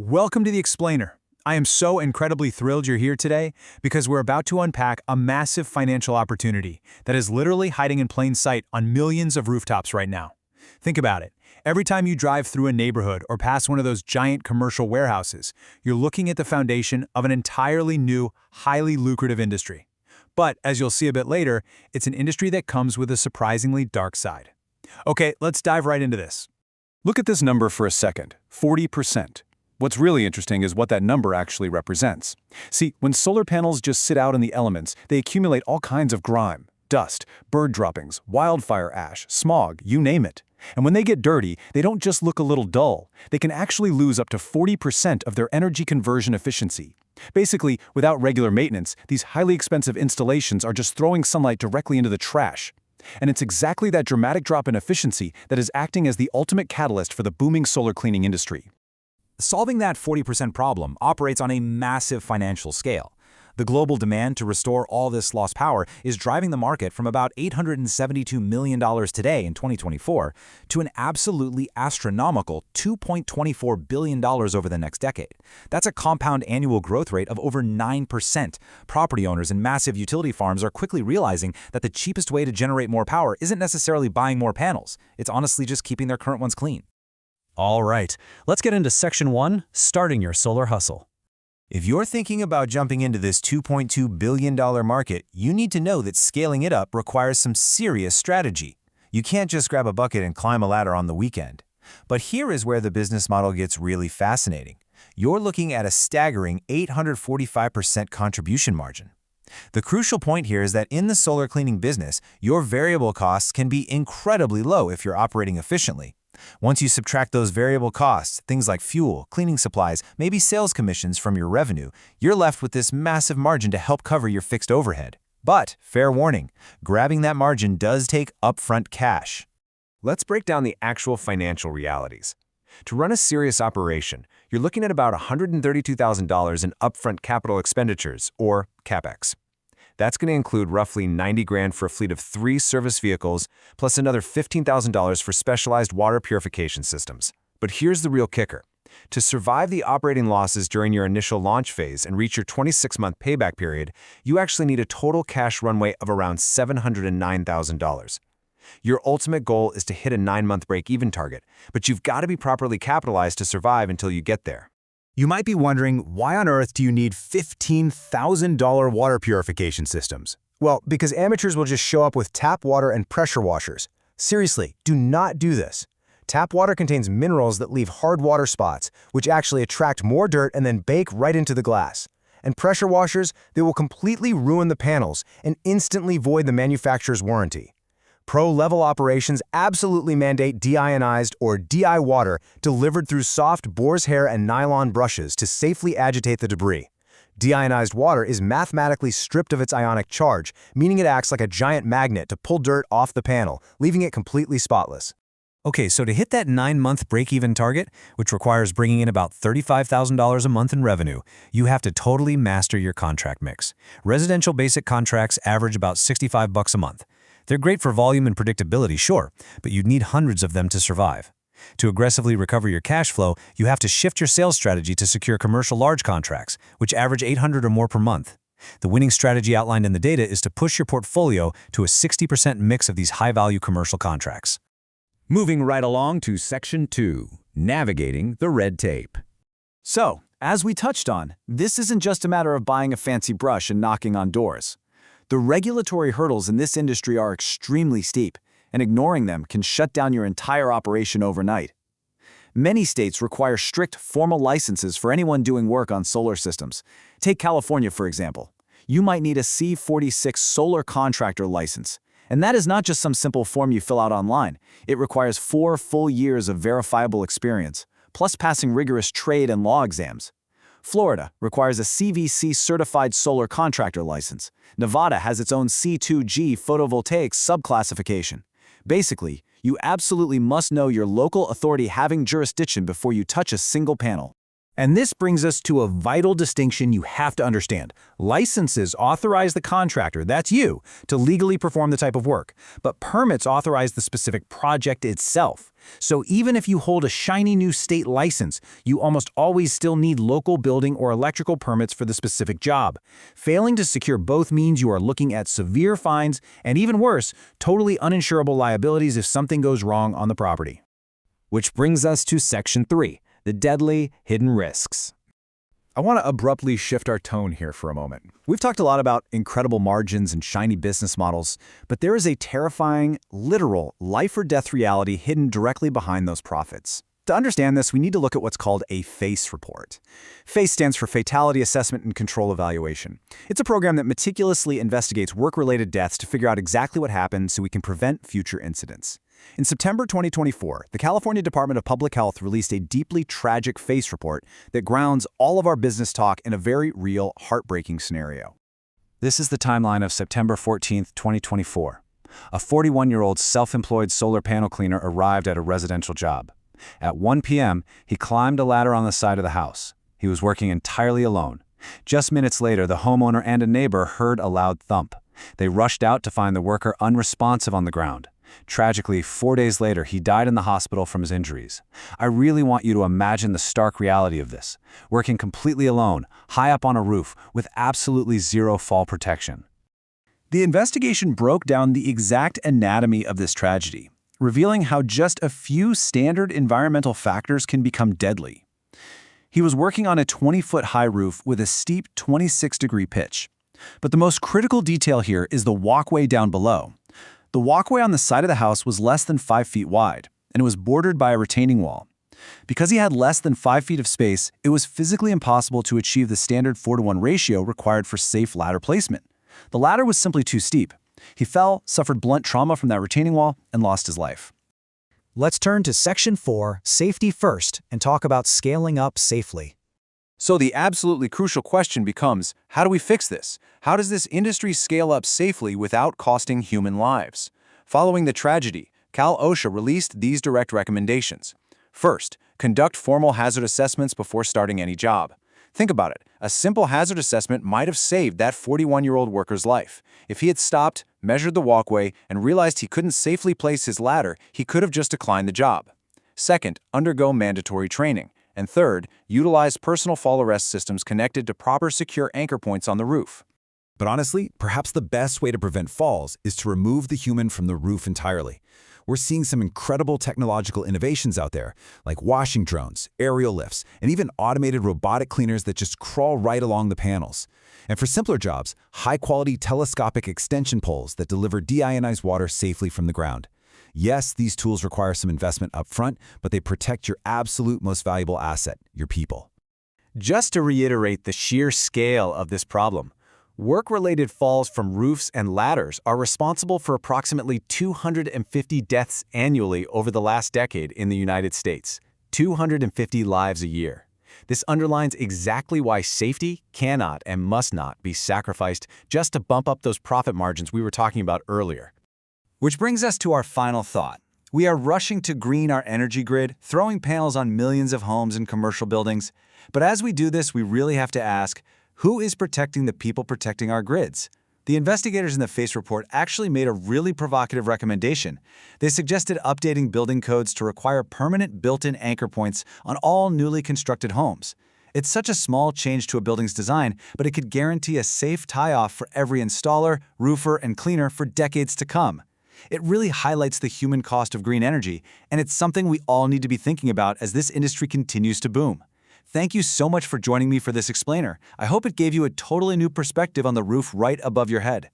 Welcome to The Explainer. I am so incredibly thrilled you're here today because we're about to unpack a massive financial opportunity that is literally hiding in plain sight on millions of rooftops right now. Think about it. Every time you drive through a neighborhood or pass one of those giant commercial warehouses, you're looking at the foundation of an entirely new, highly lucrative industry. But, as you'll see a bit later, it's an industry that comes with a surprisingly dark side. Okay, let's dive right into this. Look at this number for a second, 40%. What's really interesting is what that number actually represents. See, when solar panels just sit out in the elements, they accumulate all kinds of grime, dust, bird droppings, wildfire ash, smog, you name it. And when they get dirty, they don't just look a little dull. They can actually lose up to 40% of their energy conversion efficiency. Basically, without regular maintenance, these highly expensive installations are just throwing sunlight directly into the trash. And it's exactly that dramatic drop in efficiency that is acting as the ultimate catalyst for the booming solar cleaning industry. Solving that 40% problem operates on a massive financial scale. The global demand to restore all this lost power is driving the market from about $872 million today in 2024 to an absolutely astronomical $2.24 billion over the next decade. That's a compound annual growth rate of over 9%. Property owners and massive utility farms are quickly realizing that the cheapest way to generate more power isn't necessarily buying more panels. It's honestly just keeping their current ones clean. All right, let's get into Section 1, starting your solar hustle. If you're thinking about jumping into this $2.2 billion market, you need to know that scaling it up requires some serious strategy. You can't just grab a bucket and climb a ladder on the weekend. But here is where the business model gets really fascinating. You're looking at a staggering 845% contribution margin. The crucial point here is that in the solar cleaning business, your variable costs can be incredibly low if you're operating efficiently. Once you subtract those variable costs, things like fuel, cleaning supplies, maybe sales commissions from your revenue, you're left with this massive margin to help cover your fixed overhead. But, fair warning, grabbing that margin does take upfront cash. Let's break down the actual financial realities. To run a serious operation, you're looking at about $132,000 in upfront capital expenditures, or CapEx. That's going to include roughly $90,000 for a fleet of 3 service vehicles, plus another $15,000 for specialized water purification systems. But here's the real kicker. To survive the operating losses during your initial launch phase and reach your 26-month payback period, you actually need a total cash runway of around $709,000. Your ultimate goal is to hit a 9-month break-even target, but you've got to be properly capitalized to survive until you get there. You might be wondering, why on earth do you need $15,000 water purification systems? Well, because amateurs will just show up with tap water and pressure washers. Seriously, do not do this. Tap water contains minerals that leave hard water spots, which actually attract more dirt and then bake right into the glass. And pressure washers, they will completely ruin the panels and instantly void the manufacturer's warranty. Pro-level operations absolutely mandate deionized or DI water delivered through soft boar's hair and nylon brushes to safely agitate the debris. Deionized water is mathematically stripped of its ionic charge, meaning it acts like a giant magnet to pull dirt off the panel, leaving it completely spotless. Okay, so to hit that 9-month break-even target, which requires bringing in about $35,000 a month in revenue, you have to totally master your contract mix. Residential basic contracts average about $65 a month. They're great for volume and predictability, sure, but you'd need hundreds of them to survive. To aggressively recover your cash flow, you have to shift your sales strategy to secure commercial large contracts, which average $800 or more per month. The winning strategy outlined in the data is to push your portfolio to a 60% mix of these high-value commercial contracts. Moving right along to Section 2, Navigating the Red Tape. So, as we touched on, this isn't just a matter of buying a fancy brush and knocking on doors. The regulatory hurdles in this industry are extremely steep, and ignoring them can shut down your entire operation overnight. Many states require strict formal licenses for anyone doing work on solar systems. Take California, for example. You might need a C46 solar contractor license. And that is not just some simple form you fill out online. It requires 4 full years of verifiable experience, plus passing rigorous trade and law exams. Florida requires a CVC certified solar contractor license. Nevada has its own C2G photovoltaic subclassification. Basically, you absolutely must know your local authority having jurisdiction before you touch a single panel. And this brings us to a vital distinction you have to understand. Licenses authorize the contractor, that's you, to legally perform the type of work, but permits authorize the specific project itself. So even if you hold a shiny new state license, you almost always still need local building or electrical permits for the specific job. Failing to secure both means you are looking at severe fines and, even worse, totally uninsurable liabilities if something goes wrong on the property. Which brings us to Section 3, the deadly hidden risks. I want to abruptly shift our tone here for a moment. We've talked a lot about incredible margins and shiny business models, but there is a terrifying, literal, life-or-death reality hidden directly behind those profits. To understand this, we need to look at what's called a FACE report. FACE stands for Fatality Assessment and Control Evaluation. It's a program that meticulously investigates work-related deaths to figure out exactly what happened so we can prevent future incidents. In September 2024, the California Department of Public Health released a deeply tragic FACE report that grounds all of our business talk in a very real, heartbreaking scenario. This is the timeline of September 14, 2024. A 41-year-old self-employed solar panel cleaner arrived at a residential job. At 1 p.m., he climbed a ladder on the side of the house. He was working entirely alone. Just minutes later, the homeowner and a neighbor heard a loud thump. They rushed out to find the worker unresponsive on the ground. Tragically, 4 days later, he died in the hospital from his injuries. I really want you to imagine the stark reality of this. Working completely alone, high up on a roof, with absolutely zero fall protection. The investigation broke down the exact anatomy of this tragedy, revealing how just a few standard environmental factors can become deadly. He was working on a 20-foot-high roof with a steep 26-degree pitch. But the most critical detail here is the walkway down below. The walkway on the side of the house was less than 5 feet wide, and it was bordered by a retaining wall. Because he had less than 5 feet of space, it was physically impossible to achieve the standard 4-to-1 ratio required for safe ladder placement. The ladder was simply too steep. He fell, suffered blunt trauma from that retaining wall, and lost his life. Let's turn to Section 4, Safety First, and talk about scaling up safely. So the absolutely crucial question becomes, how do we fix this? How does this industry scale up safely without costing human lives? Following the tragedy, Cal/OSHA released these direct recommendations. First, conduct formal hazard assessments before starting any job. Think about it. A simple hazard assessment might have saved that 41-year-old worker's life. If he had stopped, measured the walkway, and realized he couldn't safely place his ladder, he could have just declined the job. Second, undergo mandatory training. And third, utilize personal fall arrest systems connected to proper secure anchor points on the roof. But honestly, perhaps the best way to prevent falls is to remove the human from the roof entirely. We're seeing some incredible technological innovations out there, like washing drones, aerial lifts, and even automated robotic cleaners that just crawl right along the panels. And for simpler jobs, high-quality telescopic extension poles that deliver deionized water safely from the ground. Yes, these tools require some investment up front, but they protect your absolute most valuable asset, your people. Just to reiterate the sheer scale of this problem, work-related falls from roofs and ladders are responsible for approximately 250 deaths annually over the last decade in the United States, 250 lives a year. This underlines exactly why safety cannot and must not be sacrificed just to bump up those profit margins we were talking about earlier. Which brings us to our final thought. We are rushing to green our energy grid, throwing panels on millions of homes and commercial buildings. But as we do this, we really have to ask, who is protecting the people protecting our grids? The investigators in the FACE report actually made a really provocative recommendation. They suggested updating building codes to require permanent built-in anchor points on all newly constructed homes. It's such a small change to a building's design, but it could guarantee a safe tie-off for every installer, roofer, and cleaner for decades to come. It really highlights the human cost of green energy, and it's something we all need to be thinking about as this industry continues to boom. Thank you so much for joining me for this explainer. I hope it gave you a totally new perspective on the roof right above your head.